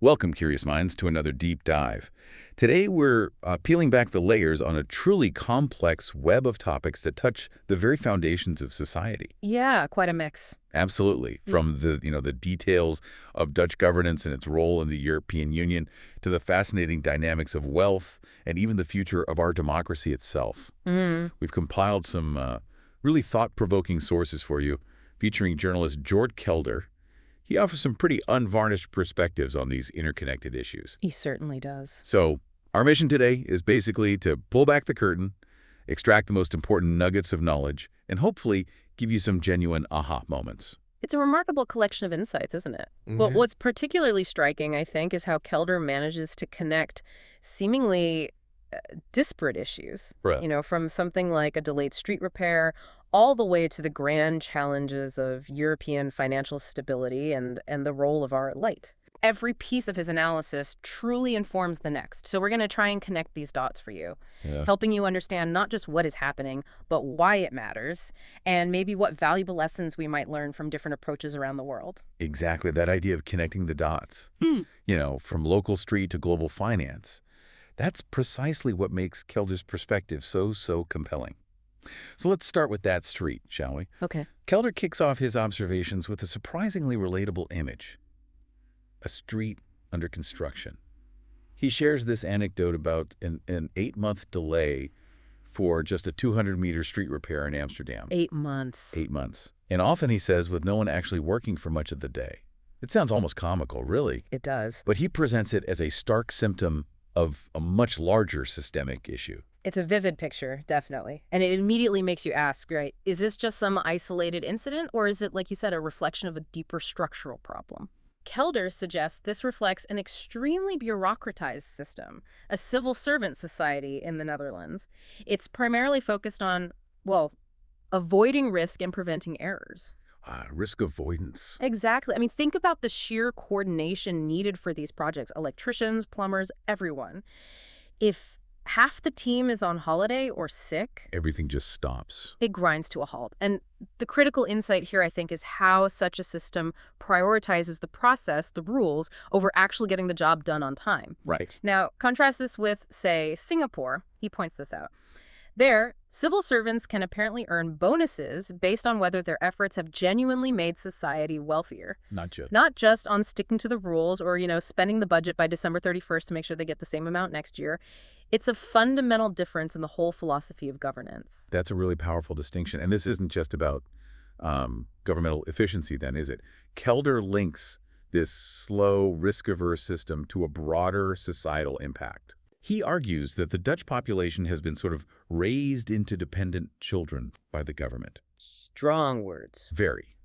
Welcome, curious minds, to another deep dive. Today we're peeling back the layers on a truly complex web of topics that touch the very foundations of society. Yeah, quite a mix. Absolutely, from the details of Dutch governance and its role in the European Union to the fascinating dynamics of wealth and even the future of our democracy itself. We've compiled some really thought-provoking sources for you, featuring journalist Jort Kelder. He offers some pretty unvarnished perspectives on these interconnected issues. He certainly does. So our mission today is basically to pull back the curtain, extract the most important nuggets of knowledge, and hopefully give you some genuine aha moments. It's a remarkable collection of insights, isn't it? Well, what's particularly striking, I think, is how Kelder manages to connect seemingly disparate issues, Right. from something like a delayed street repair all the way to the grand challenges of European financial stability and the role of our light. Every piece of his analysis truly informs the next. So we're going to try and connect these dots for you, helping you understand not just what is happening, but why it matters, and maybe what valuable lessons we might learn from different approaches around the world. Exactly, that idea of connecting the dots, from local street to global finance. That's precisely what makes Kelder's perspective so compelling. So let's start with that street, shall we? Okay. Kelder kicks off his observations with a surprisingly relatable image. A street under construction. He shares this anecdote about an 8-month delay for just a 200-meter street repair in Amsterdam. 8 months. 8 months. And often, he says, with no one actually working for much of the day. It sounds almost comical, really. It does. But he presents it as a stark symptom of a much larger systemic issue. It's a vivid picture, definitely. And it immediately makes you ask, right, is this just some isolated incident, or is it, like you said, a reflection of a deeper structural problem? Kelder suggests this reflects an extremely bureaucratized system, a civil servant society in the Netherlands. It's primarily focused on, well, avoiding risk and preventing errors. Risk avoidance. Exactly. I mean, think about the sheer coordination needed for these projects. Electricians, plumbers, everyone. If half the team is on holiday or sick, Everything just stops. it grinds to a halt. And the critical insight here, I think, is how such a system prioritizes the process, the rules, over actually getting the job done on time. Right. Now, contrast this with, say, Singapore. He points this out. There, civil servants can apparently earn bonuses based on whether their efforts have genuinely made society wealthier. Not just on sticking to the rules or, spending the budget by December 31st to make sure they get the same amount next year. It's a fundamental difference in the whole philosophy of governance. That's a really powerful distinction. And this isn't just about governmental efficiency then, is it? Kelder links this slow, risk-averse system to a broader societal impact. He argues that the Dutch population has been sort of raised into dependent children by the government. Strong words. Very.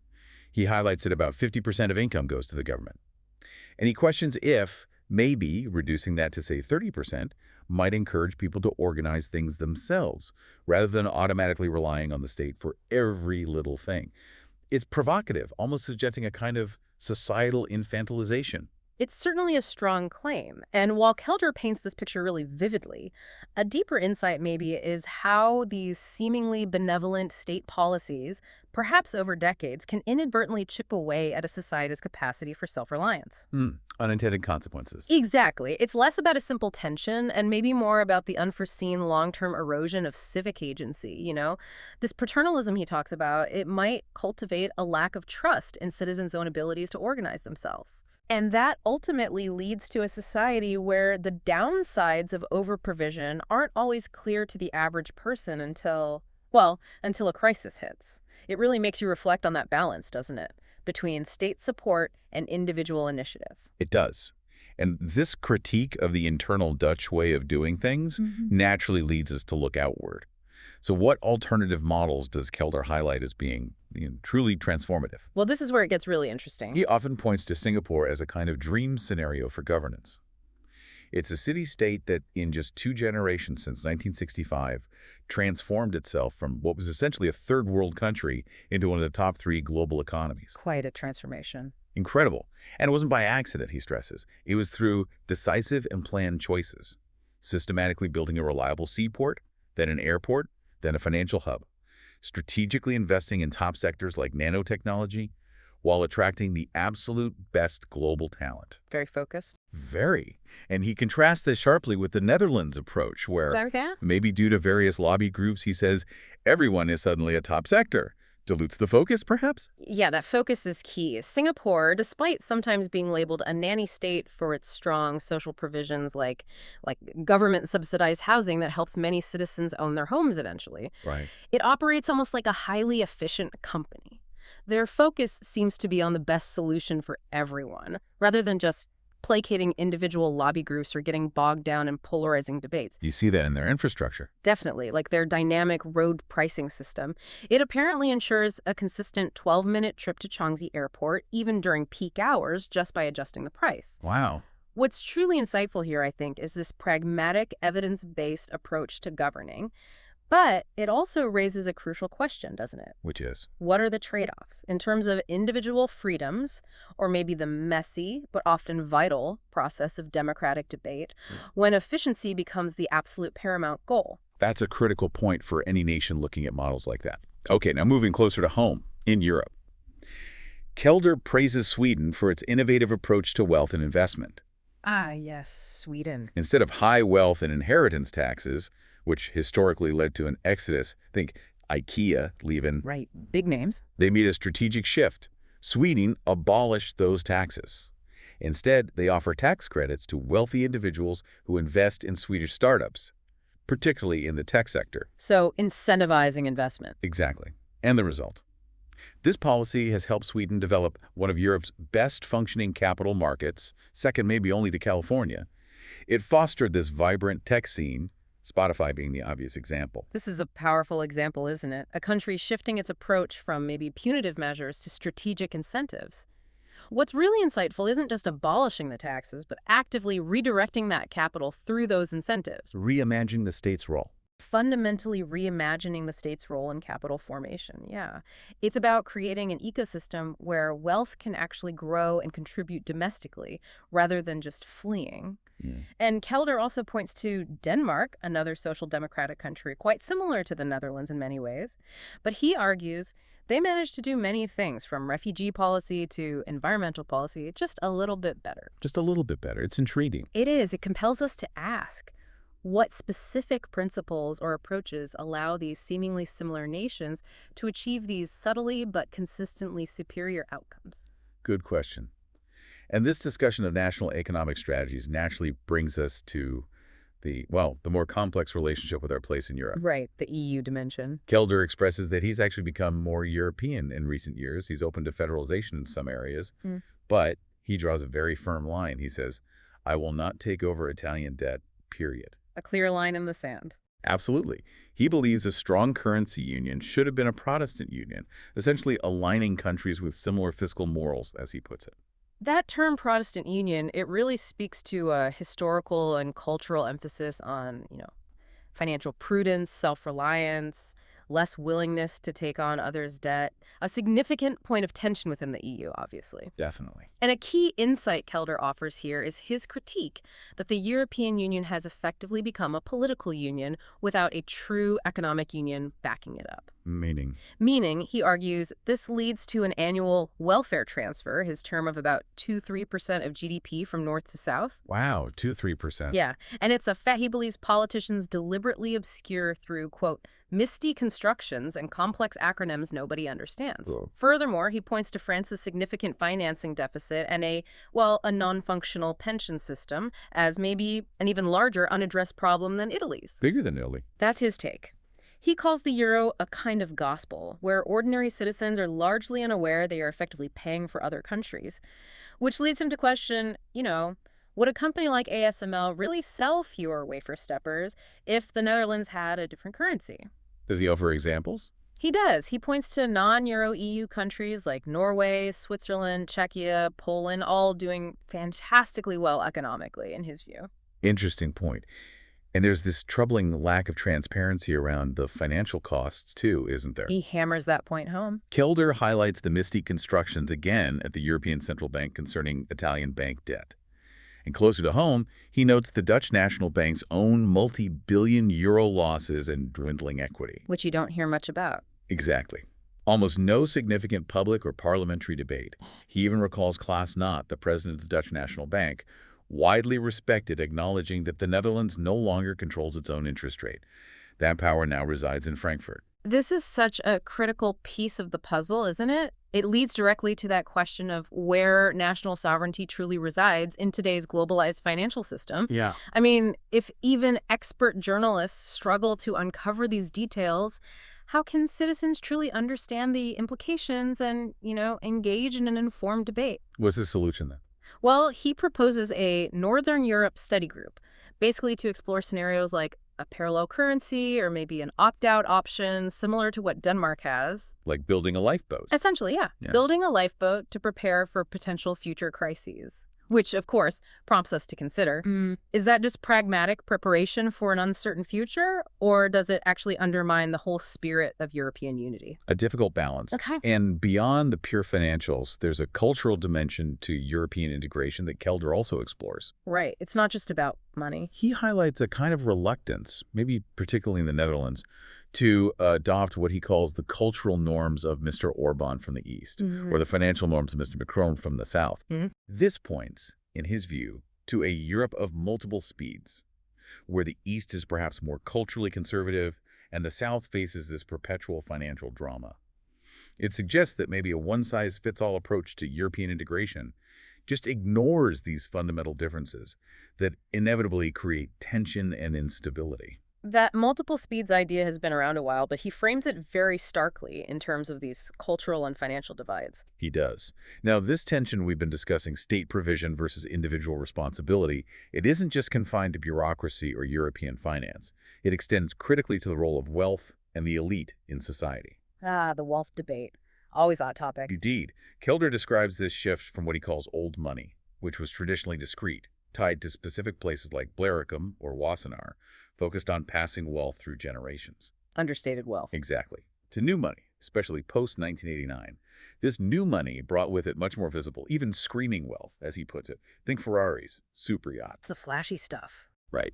He highlights that about 50% of income goes to the government. And he questions if, maybe, reducing that to, say, 30% might encourage people to organize things themselves, rather than automatically relying on the state for every little thing. It's provocative, almost suggesting a kind of societal infantilization. It's certainly a strong claim, and while Kelder paints this picture really vividly, a deeper insight maybe is how these seemingly benevolent state policies, perhaps over decades, can inadvertently chip away at a society's capacity for self-reliance. Unintended consequences. Exactly. It's less about a simple tension and maybe more about the unforeseen long-term erosion of civic agency, This paternalism he talks about, it might cultivate a lack of trust in citizens' own abilities to organize themselves. And that ultimately leads to a society where the downsides of overprovision aren't always clear to the average person until a crisis hits. It really makes you reflect on that balance, doesn't it, between state support and individual initiative. It does. And this critique of the internal Dutch way of doing things naturally leads us to look outward. So what alternative models does Kelder highlight as being truly transformative? Well, this is where it gets really interesting. He often points to Singapore as a kind of dream scenario for governance. It's a city-state that, in just 2 generations since 1965, transformed itself from what was essentially a third-world country into one of the top 3 global economies. Quite a transformation. Incredible. And it wasn't by accident, he stresses. It was through decisive and planned choices, systematically building a reliable seaport, then an airport, then a financial hub, strategically investing in top sectors like nanotechnology, while attracting the absolute best global talent. Very focused. Very. And he contrasts this sharply with the Netherlands approach, where, maybe due to various lobby groups, he says everyone is suddenly a top sector. Dilutes the focus, perhaps? Yeah, that focus is key. Singapore, despite sometimes being labeled a nanny state for its strong social provisions like government-subsidized housing that helps many citizens own their homes eventually, Right. it operates almost like a highly efficient company. Their focus seems to be on the best solution for everyone, rather than just placating individual lobby groups or getting bogged down in polarizing debates. You see that in their infrastructure. Definitely, like their dynamic road pricing system. It apparently ensures a consistent 12-minute trip to Changzhou Airport, even during peak hours, just by adjusting the price. Wow. What's truly insightful here, I think, is this pragmatic, evidence-based approach to governing. But it also raises a crucial question, doesn't it? Which is? What are the trade-offs in terms of individual freedoms, or maybe the messy but often vital process of democratic debate, when efficiency becomes the absolute paramount goal? That's a critical point for any nation looking at models like that. Okay, now moving closer to home, in Europe. Kelder praises Sweden for its innovative approach to wealth and investment. Ah, yes, Sweden. Instead of high wealth and inheritance taxes, which historically led to an exodus, think IKEA leaving, Right, big names. they made a strategic shift. Sweden abolished those taxes. Instead, they offer tax credits to wealthy individuals who invest in Swedish startups, particularly in the tech sector. So incentivizing investment. Exactly. And the result. This policy has helped Sweden develop one of Europe's best functioning capital markets, second maybe only to California. It fostered this vibrant tech scene, Spotify being the obvious example. This is a powerful example, isn't it? A country shifting its approach from maybe punitive measures to strategic incentives. What's really insightful isn't just abolishing the taxes, but actively redirecting that capital through those incentives. Reimagining the state's role. Fundamentally reimagining the state's role in capital formation, yeah. It's about creating an ecosystem where wealth can actually grow and contribute domestically, rather than just fleeing. And Kelder also points to Denmark, another social democratic country, quite similar to the Netherlands in many ways. But he argues they managed to do many things, from refugee policy to environmental policy, just a little bit better. Just a little bit better. It's intriguing. It is. It compels us to ask, what specific principles or approaches allow these seemingly similar nations to achieve these subtly but consistently superior outcomes? Good question. And this discussion of national economic strategies naturally brings us to the more complex relationship with our place in Europe. Right, the EU dimension. Kelder expresses that he's actually become more European in recent years. He's open to federalization in some areas, but he draws a very firm line. He says, I will not take over Italian debt, period. A clear line in the sand. Absolutely. He believes a strong currency union should have been a Protestant union, essentially aligning countries with similar fiscal morals, as he puts it. That term Protestant Union, it really speaks to a historical and cultural emphasis on, financial prudence, self-reliance, less willingness to take on others' debt, a significant point of tension within the EU, obviously. Definitely. And a key insight Kelder offers here is his critique that the European Union has effectively become a political union without a true economic union backing it up. Meaning? Meaning, he argues, this leads to an annual welfare transfer, his term of about 2-3% of GDP from north to south. Wow, 2-3%. Yeah, and it's a fact he believes politicians deliberately obscure through, quote, misty constructions and complex acronyms nobody understands. Cool. Furthermore, he points to France's significant financing deficit and a non-functional pension system as maybe an even larger unaddressed problem than Italy's. Bigger than Italy. That's his take. He calls the euro a kind of gospel, where ordinary citizens are largely unaware they are effectively paying for other countries, which leads him to question, would a company like ASML really sell fewer wafer steppers if the Netherlands had a different currency? Does he offer examples? He does. He points to non-Euro EU countries like Norway, Switzerland, Czechia, Poland, all doing fantastically well economically, in his view. Interesting point. And there's this troubling lack of transparency around the financial costs, too, isn't there? He hammers that point home. Kelder highlights the misty constructions again at the European Central Bank concerning Italian bank debt. And closer to home, he notes the Dutch National Bank's own multi-billion euro losses and dwindling equity. Which you don't hear much about. Exactly. Almost no significant public or parliamentary debate. He even recalls Klaas Knot, the president of the Dutch National Bank, widely respected, acknowledging that the Netherlands no longer controls its own interest rate. That power now resides in Frankfurt. This is such a critical piece of the puzzle, isn't it? It leads directly to that question of where national sovereignty truly resides in today's globalized financial system. Yeah. I mean, if even expert journalists struggle to uncover these details, how can citizens truly understand the implications and, engage in an informed debate? What's the solution then? Well, he proposes a Northern Europe study group, basically to explore scenarios like a parallel currency or maybe an opt-out option similar to what Denmark has. Like building a lifeboat. Essentially, yeah. Building a lifeboat to prepare for potential future crises. Which, of course, prompts us to consider, is that just pragmatic preparation for an uncertain future, or does it actually undermine the whole spirit of European unity? A difficult balance. Okay. And beyond the pure financials, there's a cultural dimension to European integration that Kelder also explores. Right. It's not just about money. He highlights a kind of reluctance, maybe particularly in the Netherlands, to adopt what he calls the cultural norms of Mr. Orban from the East, or the financial norms of Mr. Macron from the South. This points, in his view, to a Europe of multiple speeds, where the East is perhaps more culturally conservative and the South faces this perpetual financial drama. It suggests that maybe a one-size-fits-all approach to European integration just ignores these fundamental differences that inevitably create tension and instability. That multiple speeds idea has been around a while, but he frames it very starkly in terms of these cultural and financial divides. He does. Now, this tension we've been discussing, state provision versus individual responsibility, it isn't just confined to bureaucracy or European finance. It extends critically to the role of wealth and the elite in society. Ah, the wealth debate. Always a hot topic. Indeed. Kelder describes this shift from what he calls old money, which was traditionally discrete, tied to specific places like Blaricum or Wassenaar, focused on passing wealth through generations. Understated wealth. Exactly. To new money, especially post-1989. This new money brought with it much more visible, even screaming wealth, as he puts it. Think Ferraris, super yachts. It's the flashy stuff. Right.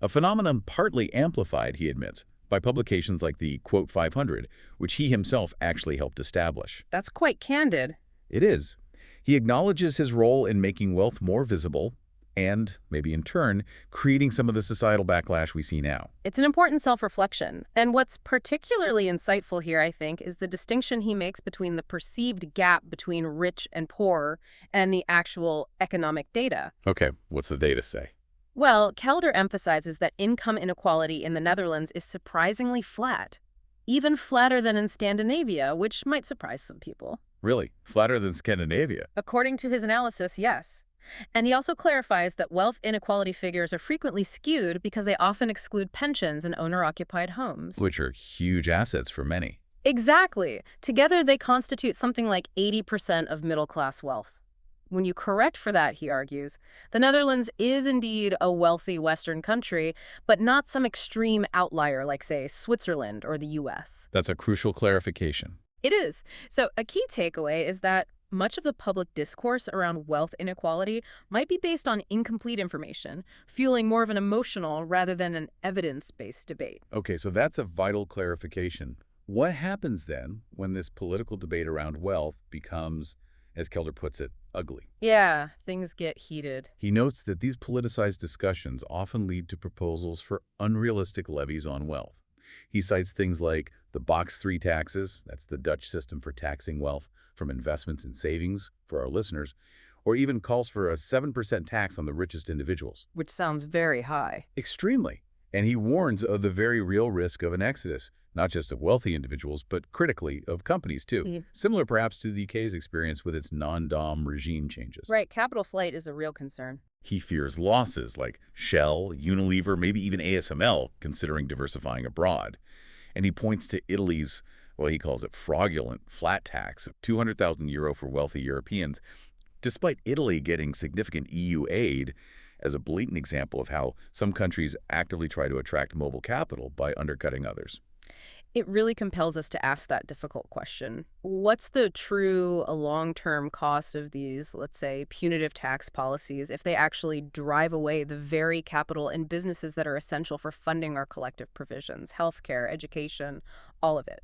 A phenomenon partly amplified, he admits, by publications like the, quote, 500, which he himself actually helped establish. That's quite candid. It is. He acknowledges his role in making wealth more visible, and, maybe in turn, creating some of the societal backlash we see now. It's an important self-reflection. And what's particularly insightful here, I think, is the distinction he makes between the perceived gap between rich and poor and the actual economic data. Okay, what's the data say? Well, Kelder emphasizes that income inequality in the Netherlands is surprisingly flat, even flatter than in Scandinavia, which might surprise some people. Really? Flatter than Scandinavia? According to his analysis, yes. And he also clarifies that wealth inequality figures are frequently skewed because they often exclude pensions and owner-occupied homes. Which are huge assets for many. Exactly. Together, they constitute something like 80% of middle-class wealth. When you correct for that, he argues, the Netherlands is indeed a wealthy Western country, but not some extreme outlier like, say, Switzerland or the U.S. That's a crucial clarification. It is. So a key takeaway is that much of the public discourse around wealth inequality might be based on incomplete information, fueling more of an emotional rather than an evidence-based debate. Okay, so that's a vital clarification. What happens then when this political debate around wealth becomes, as Kelder puts it, ugly? Yeah, things get heated. He notes that these politicized discussions often lead to proposals for unrealistic levies on wealth. He cites things like the Box 3 taxes, that's the Dutch system for taxing wealth from investments and savings for our listeners, or even calls for a 7% tax on the richest individuals. Which sounds very high. Extremely. And he warns of the very real risk of an exodus, not just of wealthy individuals, but critically of companies too. Similar perhaps to the UK's experience with its non-dom regime changes. Right, capital flight is a real concern. He fears losses like Shell, Unilever, maybe even ASML, considering diversifying abroad. And he points to Italy's, well, he calls it fraudulent flat tax of €200,000 for wealthy Europeans, despite Italy getting significant EU aid, as a blatant example of how some countries actively try to attract mobile capital by undercutting others. It really compels us to ask that difficult question. What's the true long-term cost of these, let's say, punitive tax policies if they actually drive away the very capital and businesses that are essential for funding our collective provisions, healthcare, education, all of it.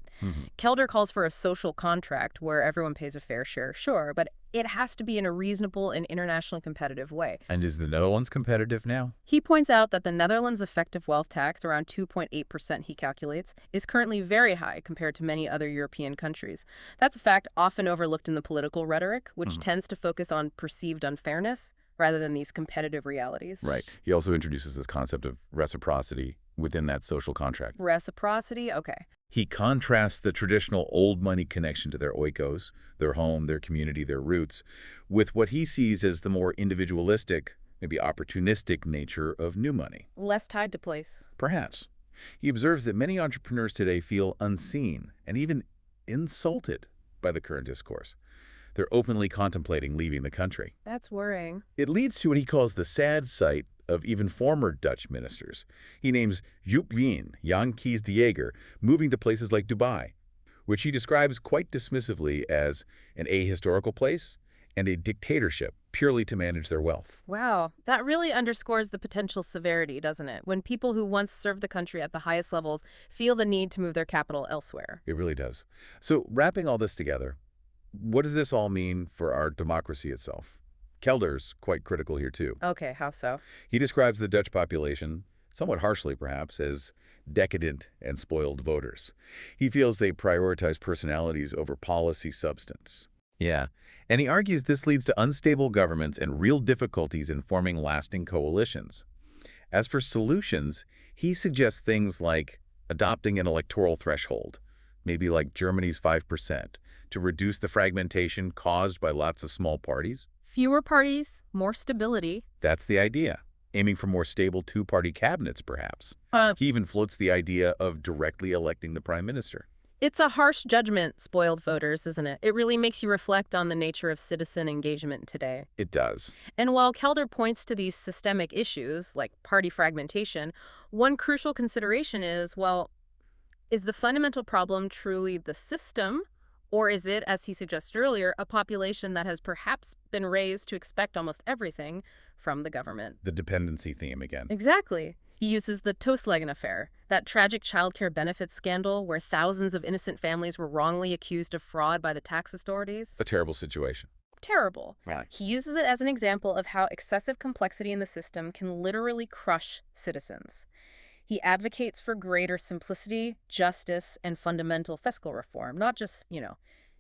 Kelder calls for a social contract where everyone pays a fair share, sure, but it has to be in a reasonable and internationally competitive way. And is the Netherlands competitive now? He points out that the Netherlands' effective wealth tax, around 2.8% he calculates, is currently very high compared to many other European countries. That's a fact often overlooked in the political rhetoric, which tends to focus on perceived unfairness rather than these competitive realities. Right. He also introduces this concept of reciprocity within that social contract. Reciprocity? Okay. He contrasts the traditional old money connection to their oikos, their home, their community, their roots, with what he sees as the more individualistic, maybe opportunistic nature of new money. Less tied to place. Perhaps. He observes that many entrepreneurs today feel unseen and even insulted by the current discourse. They're openly contemplating leaving the country. That's worrying. It leads to what he calls the sad sight of even former Dutch ministers. He names Joop Wien, Jan Kees de Jager, moving to places like Dubai, which he describes quite dismissively as an ahistorical place and a dictatorship purely to manage their wealth. Wow, that really underscores the potential severity, doesn't it? When people who once served the country at the highest levels feel the need to move their capital elsewhere. It really does. So wrapping all this together, what does this all mean for our democracy itself? Kelder's quite critical here, too. Okay, how so? He describes the Dutch population, somewhat harshly perhaps, as decadent and spoiled voters. He feels they prioritize personalities over policy substance. Yeah, and he argues this leads to unstable governments and real difficulties in forming lasting coalitions. As for solutions, he suggests things like adopting an electoral threshold, maybe like Germany's 5%, to reduce the fragmentation caused by lots of small parties. Fewer parties, more stability. That's the idea, aiming for more stable two-party cabinets, perhaps. He even floats the idea of directly electing the prime minister. It's a harsh judgment, spoiled voters, isn't it? It really makes you reflect on the nature of citizen engagement today. It does. And while Kelder points to these systemic issues, like party fragmentation, one crucial consideration is, well, is the fundamental problem truly the system? Or is it, as he suggested earlier, a population that has perhaps been raised to expect almost everything from the government? The dependency theme again. Exactly. He uses the Toeslegen affair, that tragic childcare benefits scandal where thousands of innocent families were wrongly accused of fraud by the tax authorities. A terrible situation. Terrible. Right. He uses it as an example of how excessive complexity in the system can literally crush citizens. He advocates for greater simplicity, justice, and fundamental fiscal reform, not just,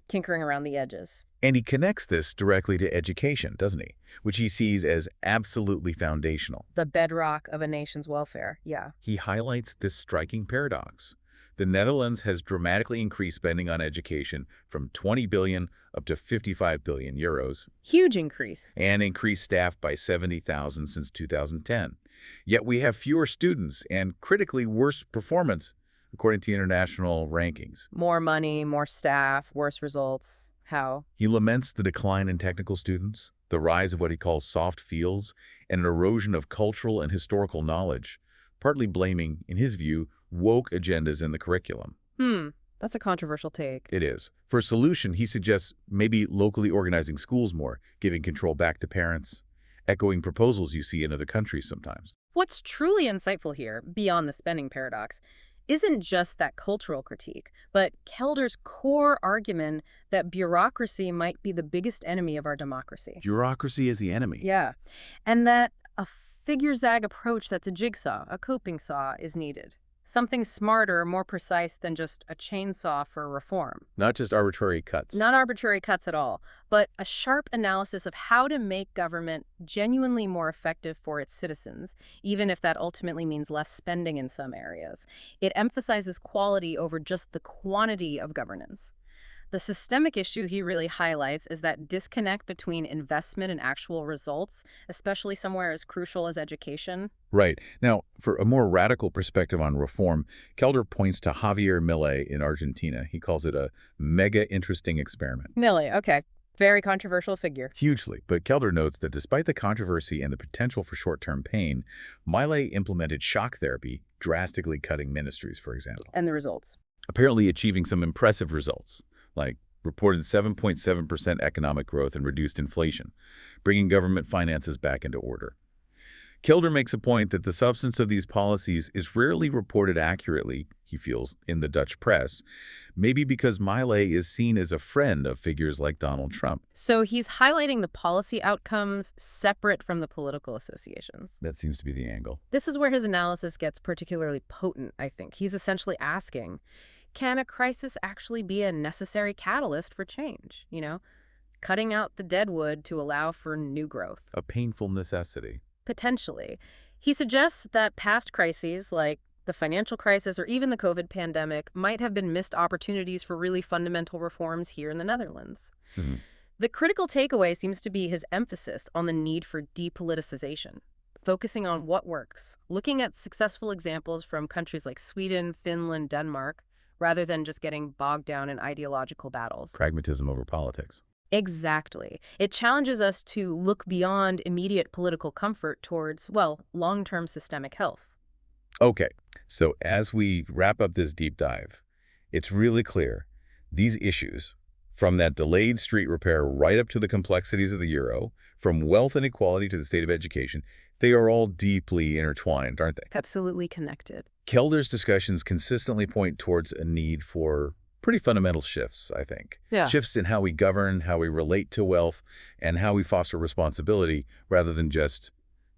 tinkering around the edges. And he connects this directly to education, doesn't he? Which he sees as absolutely foundational. The bedrock of a nation's welfare, yeah. He highlights this striking paradox. The Netherlands has dramatically increased spending on education from 20 billion up to 55 billion euros. Huge increase. And increased staff by 70,000 since 2010. Yet we have fewer students and critically worse performance, according to international rankings. More money, more staff, worse results. How? He laments the decline in technical students, the rise of what he calls soft fields, and an erosion of cultural and historical knowledge, partly blaming, in his view, woke agendas in the curriculum. That's a controversial take. It is. For a solution, he suggests maybe locally organizing schools more, giving control back to parents, echoing proposals you see in other countries sometimes. What's truly insightful here, beyond the spending paradox, isn't just that cultural critique, but Kelder's core argument that bureaucracy might be the biggest enemy of our democracy. Bureaucracy is the enemy. Yeah, and that a figure-zag approach that's a jigsaw, a coping saw, is needed. Something smarter, more precise than just a chainsaw for reform. Not just arbitrary cuts. Not arbitrary cuts at all, but a sharp analysis of how to make government genuinely more effective for its citizens, even if that ultimately means less spending in some areas. It emphasizes quality over just the quantity of governance. The systemic issue he really highlights is that disconnect between investment and actual results, especially somewhere as crucial as education. Right. Now, for a more radical perspective on reform, Kelder points to Javier Milei in Argentina. He calls it a mega interesting experiment. Milei, okay. Very controversial figure. Hugely, but Kelder notes that despite the controversy and the potential for short-term pain, Milei implemented shock therapy, drastically cutting ministries, for example. And the results? Apparently achieving some impressive results, like reported 7.7% economic growth and reduced inflation, bringing government finances back into order. Kelder makes a point that the substance of these policies is rarely reported accurately, he feels, in the Dutch press, maybe because Milei is seen as a friend of figures like Donald Trump. So he's highlighting the policy outcomes separate from the political associations. That seems to be the angle. This is where his analysis gets particularly potent, I think. He's essentially asking, can a crisis actually be a necessary catalyst for change? Cutting out the dead wood to allow for new growth. A painful necessity. Potentially. He suggests that past crises like the financial crisis or even the COVID pandemic might have been missed opportunities for really fundamental reforms here in the Netherlands. Mm-hmm. The critical takeaway seems to be his emphasis on the need for depoliticization, focusing on what works, looking at successful examples from countries like Sweden, Finland, Denmark, rather than just getting bogged down in ideological battles. Pragmatism over politics. Exactly. It challenges us to look beyond immediate political comfort towards, well, long-term systemic health. Okay, so as we wrap up this deep dive, it's really clear these issues, from that delayed street repair right up to the complexities of the euro, from wealth inequality to the state of education, they are all deeply intertwined, aren't they? Absolutely connected. Kelder's discussions consistently point towards a need for pretty fundamental shifts, I think. Yeah. Shifts in how we govern, how we relate to wealth, and how we foster responsibility rather than just,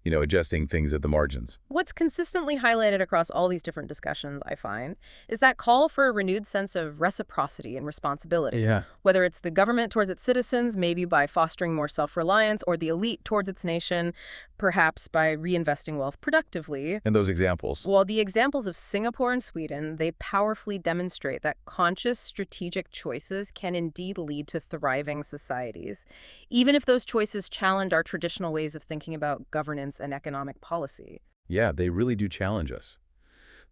adjusting things at the margins. What's consistently highlighted across all these different discussions, I find, is that call for a renewed sense of reciprocity and responsibility. Yeah. Whether it's the government towards its citizens, maybe by fostering more self-reliance, or the elite towards its nation, perhaps by reinvesting wealth productively. And those examples. Well, the examples of Singapore and Sweden, they powerfully demonstrate that conscious strategic choices can indeed lead to thriving societies, even if those choices challenge our traditional ways of thinking about governance and economic policy. Yeah, they really do challenge us.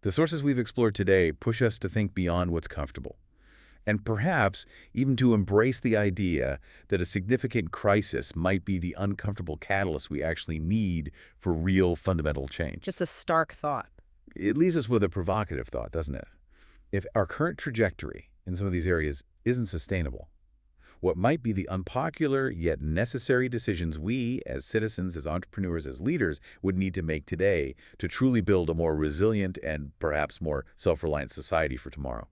The sources we've explored today push us to think beyond what's comfortable, and perhaps even to embrace the idea that a significant crisis might be the uncomfortable catalyst we actually need for real fundamental change. It's a stark thought. It leaves us with a provocative thought, doesn't it? If our current trajectory in some of these areas isn't sustainable, what might be the unpopular yet necessary decisions we, as citizens, as entrepreneurs, as leaders, would need to make today to truly build a more resilient and perhaps more self-reliant society for tomorrow?